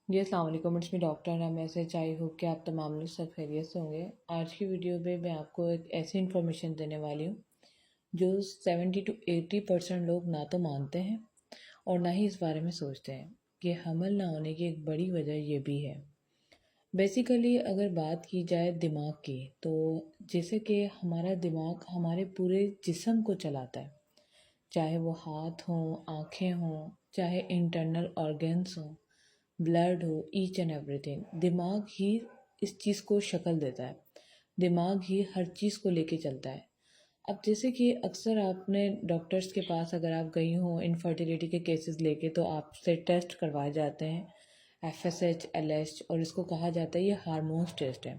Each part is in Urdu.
جی السلام علیکم، اٹس می ڈاکٹر میں سے چاہی ہوں کہ آپ تمام لوگ سب خیریت سے ہوں گے۔ آج کی ویڈیو میں آپ کو ایک ایسی انفارمیشن دینے والی ہوں جو 70 to 80% لوگ نہ تو مانتے ہیں اور نہ ہی اس بارے میں سوچتے ہیں کہ حمل نہ ہونے کی ایک بڑی وجہ یہ بھی ہے۔ بیسیکلی اگر بات کی جائے دماغ کی، تو جیسے کہ ہمارا دماغ ہمارے پورے جسم کو چلاتا ہے، چاہے وہ ہاتھ ہوں، آنکھیں ہوں، چاہے انٹرنل آرگنس ہوں، بلڈ ہو، ایچ اینڈ ایوری تھنگ۔ دماغ ہی اس چیز کو شکل دیتا ہے، دماغ ہی ہر چیز کو لے کے چلتا ہے۔ اب جیسے کہ اکثر آپ نے ڈاکٹرز کے پاس اگر آپ گئی ہوں انفرٹیلیٹی کے کیسز لے کے، تو آپ سے ٹیسٹ کروائے جاتے ہیں FSH LH، اور اس کو کہا جاتا ہے یہ ہارمونس ٹیسٹ ہے۔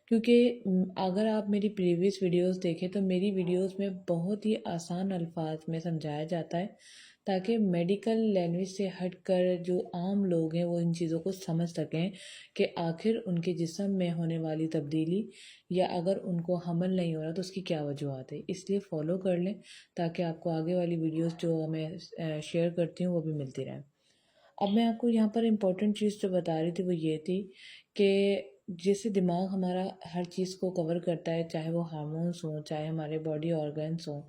کیونکہ اگر آپ میری پریویس ویڈیوز دیکھیں تو میری ویڈیوز میں بہت ہی آسان الفاظ میں سمجھایا جاتا ہے تاکہ میڈیکل لینگویج سے ہٹ کر جو عام لوگ ہیں وہ ان چیزوں کو سمجھ سکیں کہ آخر ان کے جسم میں ہونے والی تبدیلی یا اگر ان کو حمل نہیں ہو رہا تو اس کی کیا وجوہات ہے۔ اس لیے فالو کر لیں تاکہ آپ کو آگے والی ویڈیوز جو میں شیئر کرتی ہوں وہ بھی ملتی رہیں۔ اب میں آپ کو یہاں پر امپورٹنٹ چیز جو بتا رہی تھی وہ یہ تھی کہ جیسے دماغ ہمارا ہر چیز کو کور کرتا ہے، چاہے وہ ہارمونس ہوں، چاہے ہمارے باڈی آرگنس ہوں،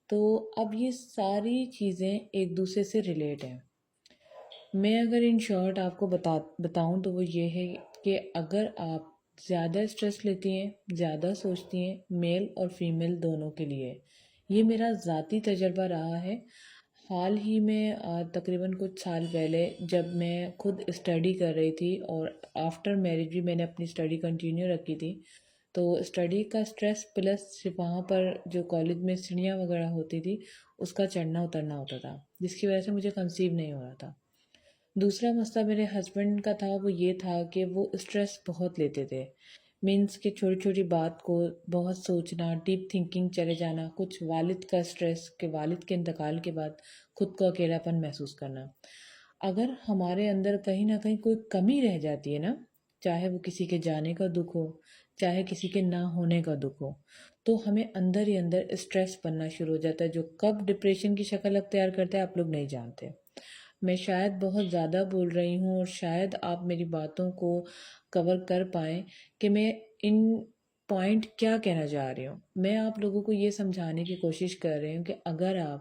تو اب یہ ساری چیزیں ایک دوسرے سے ریلیٹ ہیں۔ میں اگر ان شارٹ آپ کو بتاؤں تو وہ یہ ہے کہ اگر آپ زیادہ اسٹریس لیتی ہیں، زیادہ سوچتی ہیں، میل اور فیمیل دونوں کے لیے، یہ میرا ذاتی تجربہ رہا ہے۔ حال ہی میں تقریباً کچھ سال پہلے جب میں خود اسٹڈی کر رہی تھی اور آفٹر میرج بھی میں نے اپنی اسٹڈی کنٹینیو رکھی تھی، تو اسٹڈی کا اسٹریس پلس وہاں پر جو کالج میں سیڑھیاں وغیرہ ہوتی تھی اس کا چڑھنا اترنا ہوتا تھا، جس کی وجہ سے مجھے کنسیو نہیں ہو رہا تھا۔ دوسرا مسئلہ میرے ہسبینڈ کا تھا، وہ یہ تھا کہ وہ اسٹریس بہت لیتے تھے، مینس کہ چھوٹی چھوٹی بات کو بہت سوچنا، ڈیپ تھنکنگ چلے جانا، کچھ والد کا اسٹریس کہ والد کے انتقال کے بعد خود کو اکیلا پن محسوس کرنا۔ اگر ہمارے اندر کہیں نہ کہیں کوئی کمی رہ جاتی ہے نا، چاہے وہ کسی کے جانے کا دکھ ہو، چاہے کسی کے نہ ہونے کا دکھ ہو، تو ہمیں اندر ہی اندر اسٹریس بننا شروع ہو جاتا ہے، جو کب ڈپریشن کی شکل اختیار کرتا ہے آپ لوگ نہیں جانتے۔ میں شاید بہت زیادہ بول رہی ہوں اور شاید آپ میری باتوں کو کور کر پائیں کہ میں ان پوائنٹ کیا کہنا چاہ رہی ہوں۔ میں آپ لوگوں کو یہ سمجھانے کی کوشش کر رہی ہوں کہ اگر آپ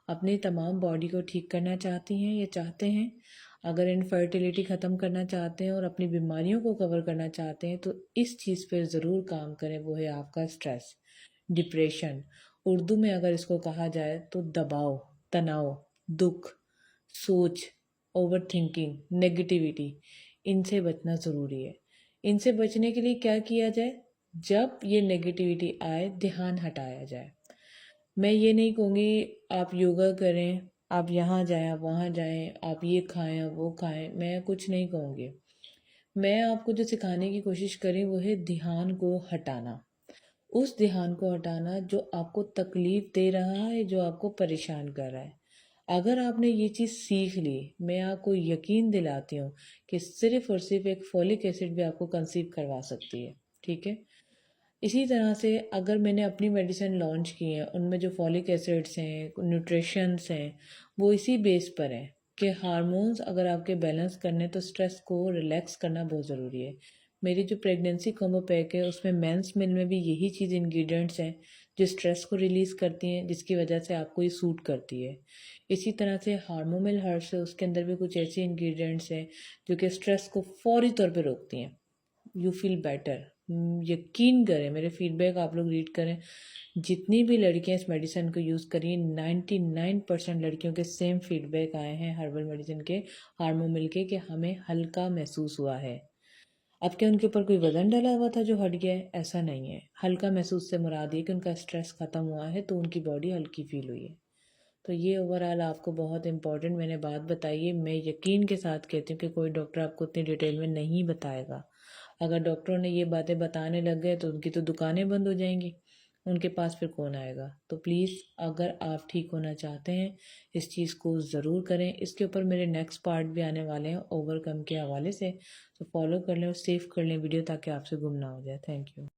اپنی تمام باڈی کو ٹھیک کرنا چاہتی ہیں یا چاہتے ہیں، اگر انفرٹیلیٹی ختم کرنا چاہتے ہیں اور اپنی بیماریوں کو کور کرنا چاہتے ہیں، تو اس چیز پہ ضرور کام کریں، وہ ہے آپ کا اسٹریس، ڈپریشن۔ اردو میں اگر اس کو کہا جائے تو دباؤ، تناؤ، دکھ، سوچ، اوور تھنکنگ، نیگیٹیوٹی، ان سے بچنا ضروری ہے۔ ان سے بچنے کے لیے کیا کیا جائے؟ جب یہ نیگیٹیوٹی آئے دھیان ہٹایا جائے۔ میں یہ نہیں کہوں گی آپ یوگا کریں، آپ یہاں جائیں، آپ وہاں جائیں، آپ یہ کھائیں، آپ وہ کھائیں، میں کچھ نہیں کہوں گی۔ میں آپ کو جو سکھانے کی کوشش کریں وہ ہے دھیان کو ہٹانا، اس دھیان کو ہٹانا جو آپ کو تکلیف دے رہا ہے، جو آپ کو پریشان کر رہا ہے۔ اگر آپ نے یہ چیز سیکھ لی، میں آپ کو یقین دلاتی ہوں کہ صرف اور صرف ایک فولک ایسڈ بھی آپ کو کنسیو کروا سکتی ہے، ٹھیک ہے؟ اسی طرح سے اگر میں نے اپنی میڈیسن لانچ کی ہیں، ان میں جو فولک ایسڈس ہیں، نیوٹریشنس ہیں، وہ اسی بیس پر ہیں کہ ہارمونز اگر آپ کے بیلنس کرنے تو سٹریس کو ریلیکس کرنا بہت ضروری ہے۔ میری جو پریگننسی کومبو پیک ہے اس میں مینس مل میں بھی یہی چیز انگریڈینٹس ہیں جو سٹریس کو ریلیز کرتی ہیں، جس کی وجہ سے آپ کو یہ سوٹ کرتی ہے۔ اسی طرح سے ہارمومل ہربس ہے، اس کے اندر بھی کچھ ایسی انگریڈینٹس ہیں جو کہ سٹریس کو فوری طور پہ روکتی ہیں۔ یو فیل بیٹر، یقین کریں، میرے فیڈ بیک آپ لوگ ریڈ کریں، جتنی بھی لڑکیاں اس میڈیسن کو یوز کریں 99% لڑکیوں کے سیم فیڈ بیک آئے ہیں ہربل میڈیسن کے، ہارمومل کے، کہ ہمیں ہلکا محسوس ہوا ہے۔ اب کیا ان کے اوپر کوئی وزن ڈالا ہوا تھا جو ہٹ گیا ہے؟ ایسا نہیں ہے۔ ہلکا محسوس سے مراد یہ کہ ان کا سٹریس ختم ہوا ہے تو ان کی باڈی ہلکی فیل ہوئی ہے۔ تو یہ اوورآل آپ کو بہت امپورٹنٹ میں نے بات بتائی ہے۔ میں یقین کے ساتھ کہتی ہوں کہ کوئی ڈاکٹر آپ کو اتنی ڈیٹیل میں نہیں بتائے گا۔ اگر ڈاکٹروں نے یہ باتیں بتانے لگ گئے تو ان کی تو دکانیں بند ہو جائیں گی، ان کے پاس پھر کون آئے گا؟ تو پلیز اگر آپ ٹھیک ہونا چاہتے ہیں اس چیز کو ضرور کریں۔ اس کے اوپر میرے نیکسٹ پارٹ بھی آنے والے ہیں اوور کم کے حوالے سے، تو فالو کر لیں اور سیو کر لیں ویڈیو تاکہ آپ سے گم نہ ہو جائے۔ Thank you.